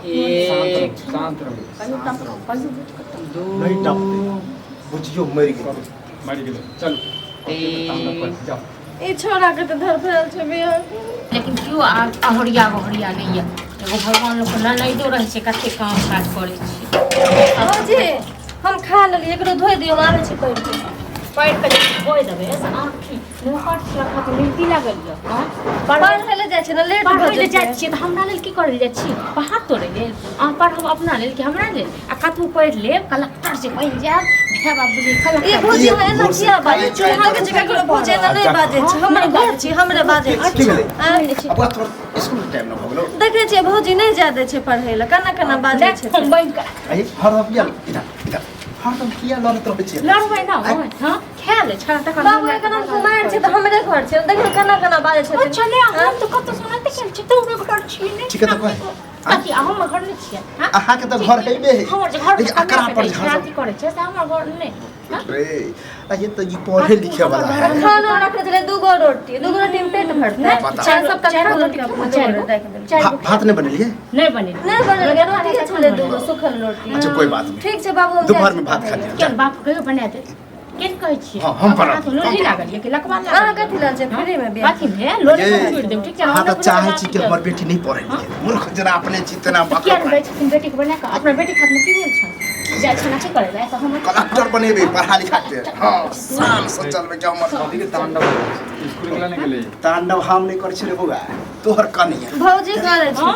एक शांत रहो नहीं टपते बुझियो मर गेलै चलो जाओ ई छोरा के तो धर फेल छै बियाह लेकिन क्यों अहरिया बहरिया नहीं है एगो भगवान लोग नहीं दो रहे छै कते काम काज करे छी भौजी हम खा लेली एकरो धोइ दियौ आबै छै पैर के धोइ देबै ऐसा आँखी मुँह काट रखा तो मिलती लागल है पढ़ै ले जाइ छै न लेट पढ़ै भऽ ले जाइ जाइ छियै तऽ हमरा लेल की करै ले जाइ छी पढ़ा तोड़े लेल अहाँ पढ़ब अपना लेल कि हमरा लेल आ कतहु पढ़ि लेब कलेक्टर से बनि जायब भे बाबू जी ई कलेक्टर भौजी है ना किया बाजै छै अहाँ के जगह ककरो भौजी ना नहीं बाजै छै हमर घर छी हमरे बाजै छै की भेलै अब तोर स्कूल टाइम न भगलो देखै छियै भौजी नहीं जाय दै छै पढ़ै ले केना केना बाजै छै हम बनि कर आई हर रबिया इधर इधर हर तुम किया लड़त रहै छी लड़बै ना हां खेल छड़ा तक बाबू के नाम कुमार छै तऽ हमरे घर छै देखियौ केना केना बाजै छै चले हम तो कत सुनते खेल छी तू घर छी ने ठीक है तो कह ताकि हम घर नहीं छियै हां अहाँ के तो घर हेबे है हमर घर अकरा पर शादी करे छै से हमर घर नहीं रे ये तो ये पढ़े लिखे वाला है खाना रखले छलै दूगो रोटी में पेट भरतै चार सब का खा रोटी अपना जोरे दे के भात नहीं बनलिए नहीं बने नहीं बनल रोटी छलै दूगो सुखल रोटी अच्छा कोई बात नहीं ठीक छै बाबू हम दोपहर में भात खा लिया केन बाप कहियो बना दे केन कहै छी हां हम बना तो लोही लागल ये कि लकवा लागल अहाँ कथि लाल छै फ्री में बियाह बाकी में लोही छोड़ देब ठीक छै हां तो चाहे छी कि हमर बेटी नहीं पढ़े लिखे मूर्ख जना अपने चितना बात किया नहीं बेटी बेटी के बना के अपना बेटी खात में की बोल छ जाय छ ना की करे ला ऐसा हम कलेक्टर बनेबे पढ़ा लिखा के हां शान से चलबे के हमर शादी के तांडव स्कूल गेला नहीं गेले तांडव हम नहीं कर छले बउआ तोहर कनिया भौजी करे छै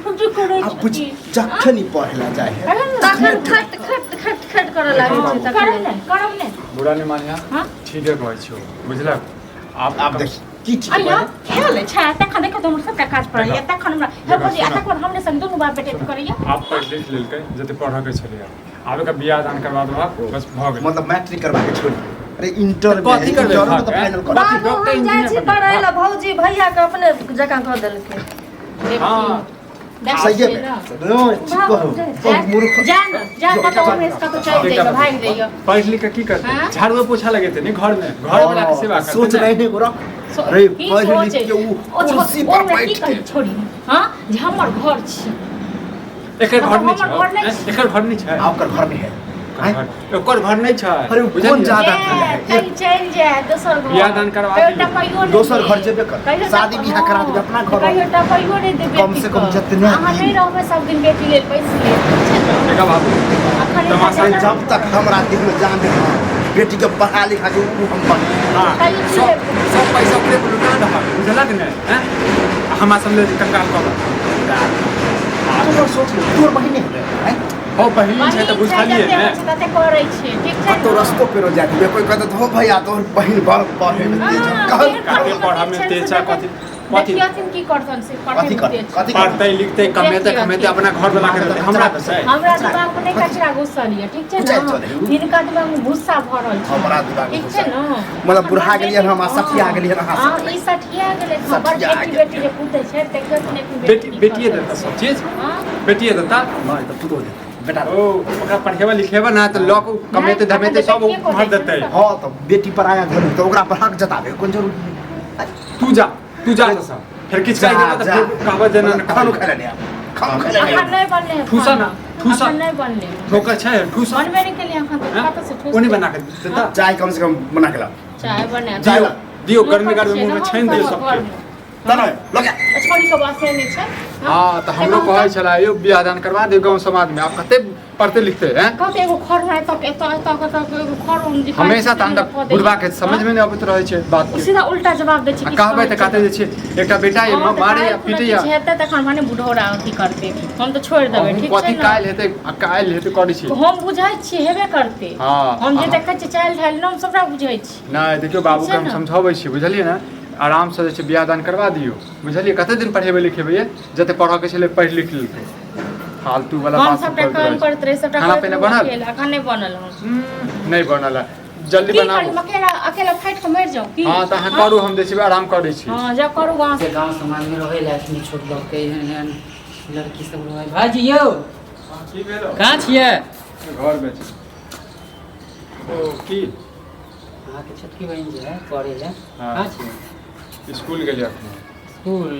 भौजी करे अब बुझ जखन ही पढ़ला जाए तखन खट खट खट खट करे लागै छै तखन करब ने बुरा नहीं मानिया हां ठीक है कहै छियो बुझलक आप देख की ठीक अయ్యా है खेल छै तखन देखो तुम सबका काज पड़ैया तखन हमरा हे भौजी तखन हमरे संग दुनू बाप बेटे करैया आप पढ़ लिख लेलकै जते पढ़ा के छलिया आबे का बियाह दान करवा दो बस भ गेल मतलब मैट्रिक करवा के छोड़ अरे इंटर में कथी करबै इंटर में तो फाइनल कर बाबू हम जाइ छी पढ़ै ला भौजी भैया के अपने जकां कह देलकै हां सही है नो ठीक कहो बहुत मूर्ख जा तो ऑफिस का तो चल जाएगा भाग जाइए पढ़ लिख के की करते झाड़ू पोछा लगे थे नहीं घर में वाला के सेवा करते सोच रहे थे गोरा अरे पढ़ लिख के वो कुर्सी पर बैठ के छोड़ी हां जे हमर घर छी एकर घर नहीं छै एकर घर नहीं छै आपका घर में है एकर घर नहीं छै अरे कौन ज्यादा कहीं चल जाए दोसर घर बियाह दान करवा दियो दोसर घर जेबे कर शादी बियाह करा देबे अपना घर कहियो टा कहियो नहीं देबे कम से कम जितने हां नहीं रहबे सब दिन बेटी ले पैसे ले देखा बाबू तमाशा जब तक हमरा दिल में जान दे बेटी के पढ़ा लिखा के हम बन हां सब पैसा ओकरे पर लुटा दहा बुझलक ने हैं हमरा सब ले कंगाल कर तोर सोच तोर महीने होले हैं हो पहली छै त बुझलिए ने तते करै छै ठीक छै तो रस्तो पे रो जाके कोई कहत हो भैया तोर बहिन बड़ पढ़े में तेज काहे पढ़ा में तेज छै कथि देखियो तुम की करथन से पढ़े में तेज पढ़ते लिखते कमेते हमरा घर वाला के हमरा से हमरा दिमाग में नहीं कचरा घुसल है ठीक छै ना इनका दिमाग में गुस्सा भरल छै हमरा दिमाग ठीक छै ना मतलब बुढ़ा गेलिए हम सठिया गेलिए ना हां ई सठिया गेले खबर बेटी जे पूछे छै तके ने बेटिए देता सब चीज हां बेटिए देता नहीं तो तू दे बेटा ओ ओकरा पढ़ेवा लिखेवा ना तो लोग कमेते धमेते सब भर देते हां तो बेटी पर आया घर तो ओकरा पर हक जताबे कोन जरूरी तू जा सब फिर किछ कह देना तो फिर कहबा देना खानो खा ले खानो खा ले नहीं बनले ठूसा ना ठूसा नहीं बनले ठोकर छै ठूसा बनबे नहीं के लिए अखन तो खाता से ठूस ओनी बना के देता चाय कम से कम बना के ला चाय बना दियो गर्मी मुंह में छाइन दियो सबके तना लगे छोड़ी के वास्ते नहीं छै हां तो हमरो कहै छला यो बियाह दान करवा दे गांव समाज में आप कते पढ़ते लिखते हैं कहते एगो खर है तक एतो एगो खर दिखाई हमेशा तांडव बुढ़वा के समझ में नहीं आबैत रहै छै बात के सीधा उल्टा जवाब दै छै कहबै त कहते जे छै एकटा बेटा ये मारे या पीटे या हेतै तखन माने बुढ़ौरा अथी करते हम तो छोड़ देबै ठीक छै कथि काल हेतै करै छी हम बुझाइ छी हेबे करते हां हम जे देखै छी चाइल्ड हेल्थ नाम सबटा बुझै छी नहीं देखियो बाबू के हम समझाबै छी बुझलिए ना आराम से जे बियाह दान करवा दियो बुझलिए कते दिन पढ़ेबे लिखेबे जते पढ़ा के छले पढ़ लिख लेलकै फालतू वाला बात सब काम करत रहे सब खाना पीना बनल अखन नहीं बनल नहीं बनल जल्दी बनाओ अकेला फाइट के मर जाओ की हां त हां करू हम देछि आराम करै छी हां जा करू गांव से गांव समाज में रहे ला इतनी छोट लोग के लड़की सब रहे भाजी यौ की भेलो कहां छियै घर में ओ की अहाँ के छोटकी बहन जे है पढ़े ले कहां छियै स्कूल गेलिए स्कूल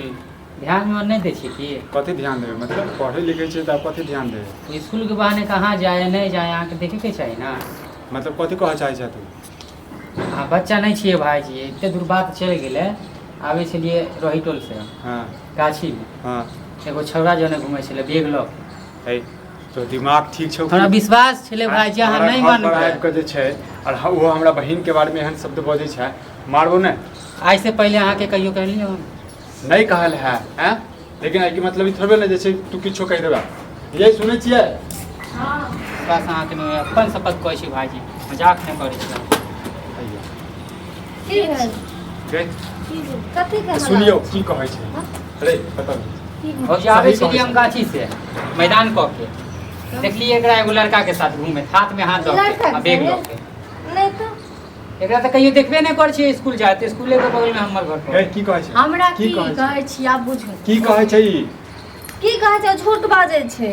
ध्यान में नहीं दै छियै कि कथी ध्यान देबै मतलब पढ़े लिखे छियै तऽ कथी ध्यान देबै स्कूल के बहाने कहाँ जाए नहीं जाए अहाँके देखेके चाही ना। मतलब कथी कहऽ चाहै छै तू अहाँ बच्चा नहीं छियै भाईजी, एते दूर बात चलि गेलै। आबै छलियै रोही टोल से हाँ गाछी में, हाँ एगो छौड़ा जने घुमै छलै बैग लऽ है तो दिमाग ठीक छौ हमरा विश्वास छलै भाईजी, अहाँ नहीं मानबै। आबि कऽ जे छै और वो हमरा बहिन के बारे में एहन शब्द बजै छै मारबो ने। आइ से पहले अहाँके कहियो कहलियै हम नहीं कहल है हैं लेकिन एहि मतलब ई थोड़बे ने जे छै तू किछो कहि देबा यही सुनै छियै। बस अहाँके नहि अपन शपथ कहै छी भाईजी, मजाक नहीं करै छी। की भेल? कथी के सुनियो की कहै छै अरे बताउ भौजी आबै छलियै हम गाछी से मैदान कऽ के, देखलियै एकरा एगो लड़का के साथ घूमे, हाथ में हाथ दऽ के बैग लऽ के। नहीं तो एकरा तऽ कहियो देखबे नहीं करै छियै स्कूल जाए, तऽ स्कूले के बगल में हमर घर पर। ए की कहै छै हमरा की कहै छै? कहै छी आब बुझू की कहै छै ई की कहै छै? झूठ बाजै छै।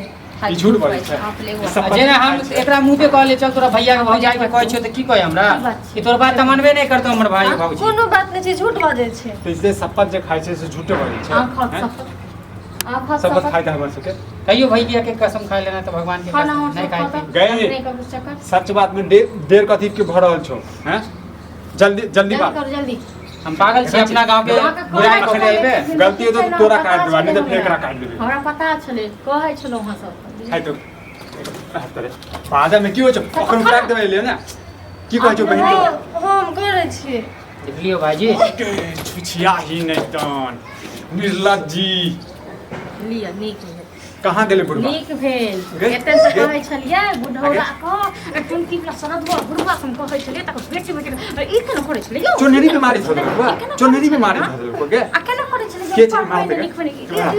ई झूठ बाजै छै आप ले ई सब जेना हम एकरा मुंह पे कहले चल तोरा भैया के भौजाई के कहै छियो तऽ की कहै हमरा कि तोर बात तऽ मानबे नहीं करतो हमर भाई भौजी। कोनो बात नहीं छै, झूठ बाजै छै। तो इसलिए शपथ जे खाइ छै से झूठे बजै छै हैं? शपथ खाइ तऽ हमर सबके कहियो भैया के कसम खा लेना तो भगवान के खाना कसम नहीं खाए। गए सच बात में देर कथी के भऽ रहल छौ हैं जल्दी जल्दी बात करो जल्दी। हम पागल छी अपना गांव के बुराई कर देबे। गलती हो तो तोरा काट देबा नहीं तो फेकरा काट देबे। हमरा पता छलै कहै छलौ हां सब खाइ तो तोरे बाजा में की हो छै ओकरा काट देबे ले ना की कहै छौ बहिन के हम करै छियै। देख लियो भाईजी छुछिया ही नहीं तन निर्लज्जी लिया नीक भेल कहाँ गेले बुढ़वा नीक भेल एते से कहै छलियै बुढ़ौरा को टुनकी वाला सरदवा बुढ़वा हम कहै छलियै तक बेटी बेटी ई केना करै छलियै यौ चोनरी में मारी धरल बुढ़वा चोनरी में मारी धरल को के आ केना करै छलियै के छै मार देगा?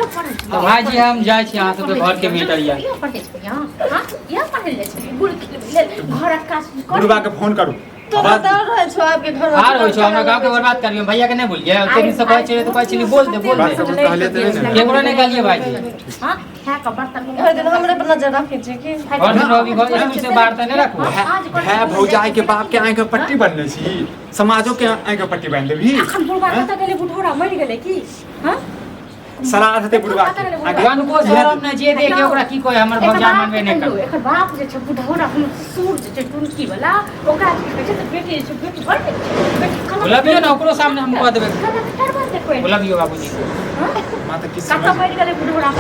यो पढ़ै तो भाईजी हम जाय छी अहाँ सबके घर के मेटरिया। यो पढ़ै छलियै हां या पढ़ै ले छलियै गुड़ खिलबै घर का बुढ़वा के फोन करू तो बता रहे छो आपके घर आ रहो छो हमरा गांव के बर्बाद करियो भैया के नहीं भूल गए ओते दिन से कहै छलियै तो कहै छलियै बोल दे बात सब कहले त नहीं ना केकरो नहीं कहलिए भाईजी। हां है का बर्तन हर दिन हमरे पर नजर रखे छी कि और दिन अभी घर स्कूल से बाहर त नहीं रखो है भौजाई के बाप के आंख के पट्टी बनले छी समाजो के आंख के पट्टी बांध देबी अखन बुढ़वा कत गेलै बुढ़ौरा मरि गेलै की हां सलाह हते बुढ़वा के भगवान को शरम न जे देखे ओकरा की कहै हमर भौजा मानबे नहीं कर। एकर बाप जे छै बुढ़ौरा हम सूर जे छै टुनकी वाला ओकरा कहै छै त बेटी छै बेटी बड़ बेटी बोलबियो ना ओकरो सामने हम कह देबे करबा दे कोई बोलबियो बाबूजी मां त किस कत मरि गेलै बुढ़ौरा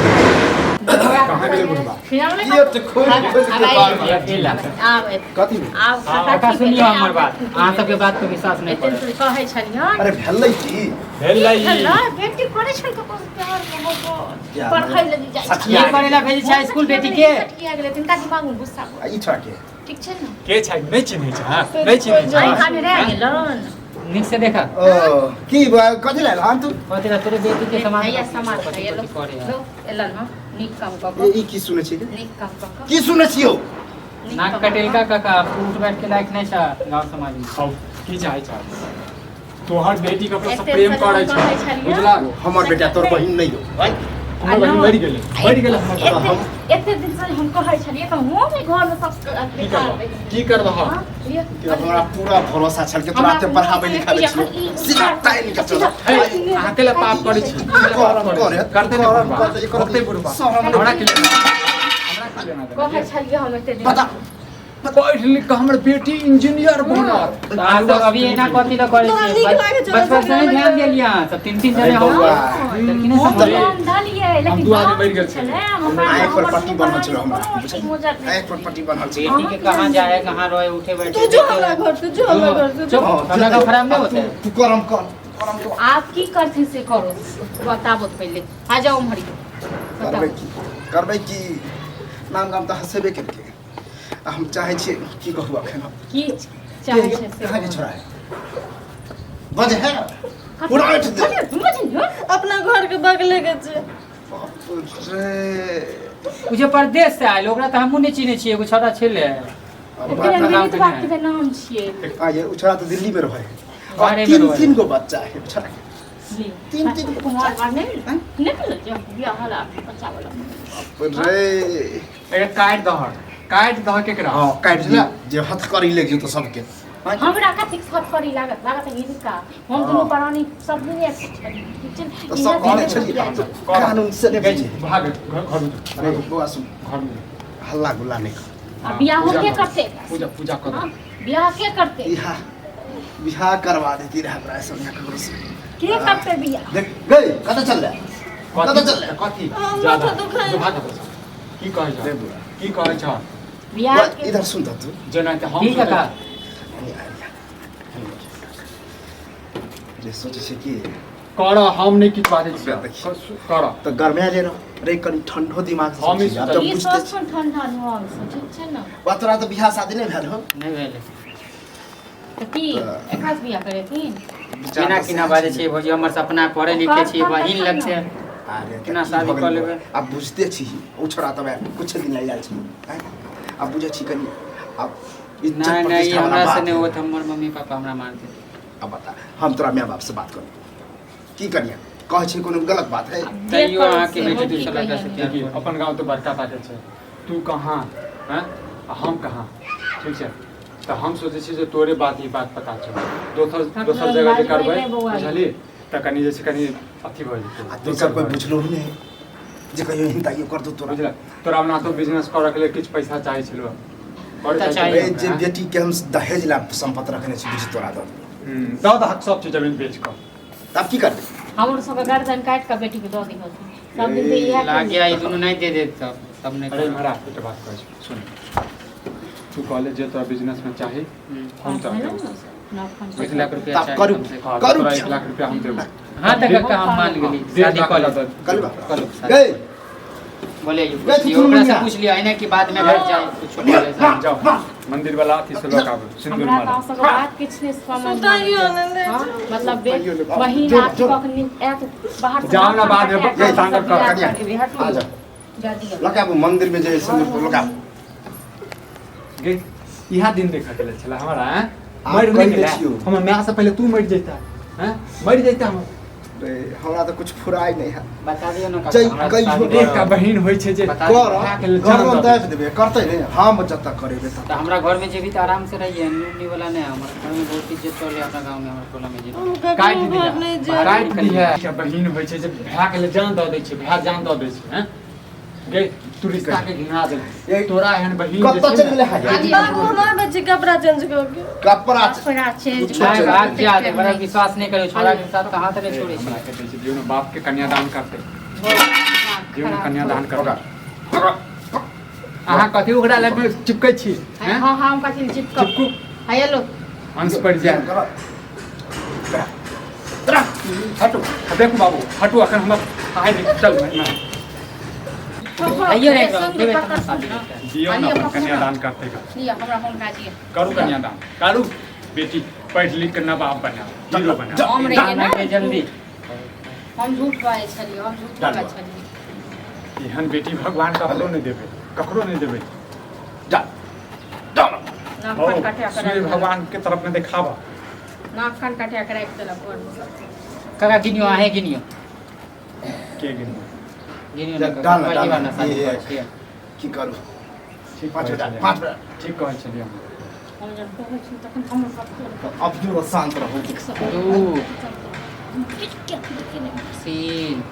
कहाँ गेलै बुढ़वा ये तो खोज के बात अकेला आब कथी में आब काका सुनियो हमर बात अहाँ सबके बात पे विश्वास नहीं एते करे। कहै छलियै अरे भेलै की भेलै हेलो बेटी करै छै ककरो प्यार मोहब्बत पढ़ै लगी जाइ छै ये करेला भेजी छै स्कूल बेटी के किया गेलै तिनका दिमाग में गुस्सा ई छोड़ा के ठीक छै न के छै नहीं चिन्है छै हां नहीं चिन्है आई छै खाने रह गेलन नीक से देखा की कथी लायल हम तू कहते तोरे बेटी के समान भैया समाज है ये लोग एलन हां नीक काम क क ई की सुनै छी नीक काम क क की सुनै छियो नाक कटेलका काका उठ बैठ के लायक नहीं छ गांव समाज में। सब की चाहै छै तोहर बेटी के अपना सब प्रेम करै छै बुझला हमर बेटा तोर बहिन नहीं हो भाई हमर बहिन मरि गेलै हमर एते दिन से हम कहै छलियै त हम भी घर में सब की करबह कि हमरा पूरा भरोसा छल के तोरा ते पढ़ाबै लिखाबै छी सीधा टाइम निकल चल अहाँ के पाप करै छी करते नहीं करते बुढ़वा हमरा के कहै छलियै हम एते दिन पता पढ़ लिख के हमर बेटी इंजीनियर बनत आप तो अभी एना कथी ल करे छी बचपन से नहीं ध्यान देलिए सब तीन तीन जने हो लेकिन हम समझ हम डालिए हम लेकिन दू आदमी मरि गेल छलै आँख पर पट्टी बनल छल हमरा आँख पर पट्टी बनल छै बेटी के कहां जाए कहां रोए उठे बैठे तू जो हमरा घर से जो हमरा घर से चुप हमरा का खराब नहीं होता तू करम कर आप की करते से करो बताबो पहले आ जाओ हमारी करबै की नाम गाम त हसेबे करके हम चाहै छी की कहू अखन की चाहे छै से कहाँ के छोड़ा है बज है पूरा उठ दे अपना घर के बगले के छै रे मुझे परदेश से आइल ओकरा त हमहु नहीं चिन्है छी एगो छोटा छेले बात के नाम छिए आ ये उछड़ा तो दिल्ली में रहे बाहरे में रहे। तीन गो बच्चा है उछड़ा तीन कुमार बाने निकल जा बियाह हला बच्चा वाला रे एक काट दहर केकरा हां काट दिया जे हथ करी ले जो तो सबके हमरा कथि सब करी लागत है इनका हम दोनों प्राणी सब दिन एक छली ठीक छै तो सब कहने छलिए कानून से देखै छी भाग घर में अरे बुआ सुन घर में हल्ला गुल्ला नहीं कर अब बियाह हो के करते पूजा पूजा कर हाँ, बियाह के करते बिहार करवा देती रहा हमरा सोनिया ककरो से के करते बियाह देख गई कतऽ चल रहा कतऽ चल रहा कथी माथा ज्यादा दुखाइ भाग की कहै छ की कहै छ बियाह के इधर सुन तो तू जेना त हम ठीक है का जे सोचे छै कि कर हम नहीं किछ बाजै छी देखिए। कर तो गरमे ले रहो रे कनी ठंडो दिमाग से हम ही सोची, आब जब ये बुझते सोच सुन ठंडा नुआल से ठीक छै न बा तोरा तो बियाह शादी नहीं भेल हो नहीं भेल त की एकरा से बियाह करेथिन केना केना बाजै छै भौजी हमर सपना पढ़े लिखे छी बहिन लग छै अरे केना शादी कर लेबै अब बुझते छी ओ छोरा तबे कुछ दिन ले जाइ छी अब बुझे छी कनी अब इज्जत नहीं नहीं प्रतिष्ठा वाला हमरा से बात नहीं है। होत हमर मम्मी पापा हमरा मारते अब बता हम तोरा माय बाप से बात करू की करिया कह छी कोनो गलत बात है तैयो अहाँ के बेटी दूसरा लड़का से प्यार देखिए करू। अपन गांव तो बड़का बात छै तू कहाँ हैं आ हम कहाँ ठीक छै तो हम सोचे छी जे तोरे बात ई बात पता छै दोसर जगह जे करबै बुझली त कनी जे छै कनी अथी भ आ जेतै दोसर कोई बुझलो नहीं जे कहियो हिंता यो कर दो तोरा बुझल तोरा अपना तो बिजनेस करऽ के लिए किछ पैसा चाही छलो तऽ चाहिए। ए जे बेटी के हम दहेज ला संपत्ति रखने छी बुझ तोरा दो दादा हक सब चीज जमीन बेच कर तब की करबे हमर सब गर्दन काट के बेटी के दऽ दी सब दिन तो इहे लाग गया ई दुनू नहीं दे देत तब नहीं अरे करब। महाराज एक बात कहै छी सुन तू कॉलेज जे तोरा बिजनेस में चाही हम तोरा देबौ। 1 लाख रुपया तब चाहिए करू। कम से कम। हाँ, करू तोरा क्या? 1 लाख रुपया हम देबौ हाँ तक का हम मान गेली 1.5 शादी लाख कर लो लगा करू करो गए बोले गए तू ओकरा से मंगा। पूछ लिया है ना कि बाद में घर जाए कुछ बोले से। जाओ मंदिर वाला अथी से लगा सिंदूर हमरा माला पास सब बात किछ नहीं समझ सुताइयो न हाँ, मतलब जो- वही जो- रात जो- कखनी एत बाहर से जाओ ना बाद में काट के सांगत कर, बियाह करिया। करके हट आ जा जा दिया लगाबू मंदिर में जे सिंदूर को लगाबू गे इहा दिन देखा के छला हमरा हैं आप मर कहि नहीं दै गेला छियौ। हमर मां से पहले तू मर जैता हैं मर जैता हम रे हमरा तो कुछ फुराई नहीं है बता दियो ना जय हमरा कहियो शादी एक एक का बहिन होय छै जे बता कर भए गेल, घर जान में दऽ दाब देबे करते नहीं हम जत्ता करेबे तो तब हमरा घर में जे भी तो आराम से रहिए न्यूनी वाला नहीं हमारे घर में बहुत इज्जत चले अपना गांव में हमारे टोला में जे उनका काट कोनो दिया घर नहीं जाए काट दिया क्या बहिन होय छै जे भए गेल जान दऽ दै छै भए जान दऽ दै छै हैं गे तू रिश्ता के घिना दे ये- तोरा एहन बहिन कब तक चल गेले है बाबू हमारे बच्चे कपड़ा चेंज करोगे कपड़ा अपना चेंज छोड़ नहीं चल। भाग क्या दे बड़ा विश्वास नहीं करो छोरा के साथ कहां तक छोड़े छी हमरा कहते छै जीवन बाप के कन्यादान करते जीवन कन्यादान होगा करते अहाँ कथी ओकरा लग चिपकै छी हैं हाँ हाँ हम कथी चिपक चिपकू है लो अंश पड़ ध्यान जाए करो तरा हटो देखो बाबू हटो अखन हमर आइ रे चल ना आइए रे देवे तब शादी करते हैं। दियो ना अपन कन्यादान करते का लिया हमरा हम काजी करू कन्यादान करू बेटी पढ़ लिख के नवाब बना हीरो बना हम रे जाना ना के जल्दी हम झूठ बाजे छलिए हम झूठ बाजे छलिए एहन बेटी भगवान ककरो नहीं देबे ककरो नहीं देबे जा जाओ नाक ओ कान काटिया कर सूर्य भगवान के तरफ में दिखावा नाक कान काटिया कर एक तरफ और काका गिनियो आहे गिनियो के गिन गिनियो जा, ना डाल, काका डाल, पहली बार ना शादी ये- करे छियै की करू ठीक पाँच कहै मिनट, छलियै। 5 मिनट। ठीक कहै छलियै हम। हम जब कहै छी तखन हम सब अब जो शांत रहो ठीक सब 2 ठीक क्या ठीक नहीं 3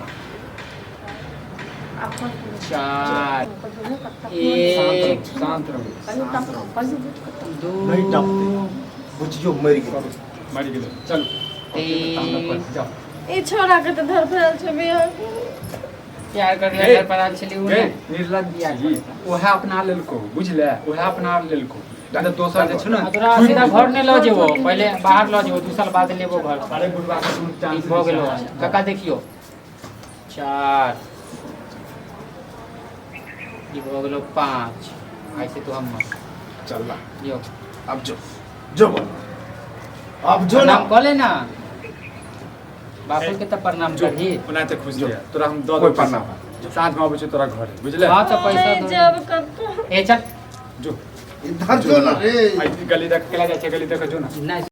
अपन 4 शांत 1 रहो, शांत रहो 2 नहीं डरते बुझियो मर गए मरि गेलै चल जाओ ई छोरा के तो धर फैल छै बियाह प्यार कर ए, घर पर आल छली उ गे निर्लज्ज छी ओहे अपना लेलको बुझले ओहे अपना लेलको त दोसर जे छै ने तोरा सीधा घर नहीं ल जेबो पहले बाहर ल जेबो 2 साल बाद लेबो घर अरे बुढ़वा के सुन चांस हो गेलो काका देखियो 4 ई हो गेलो 5 ऐसे तो हम चल ना यो अब जो बोल अब जो ना नाम कहले ना बापू के त प्रणाम जो करही ओनाते खुश दिया तोरा हम दऽ कोई देब प्रणाम। साथ में अबै छै तोरा घर बुझले हां त पैसा नहीं दो जब कब ए चल जो इधर जो ना रे आई गली देख केला जाइ छै गली देख जो ना नहीं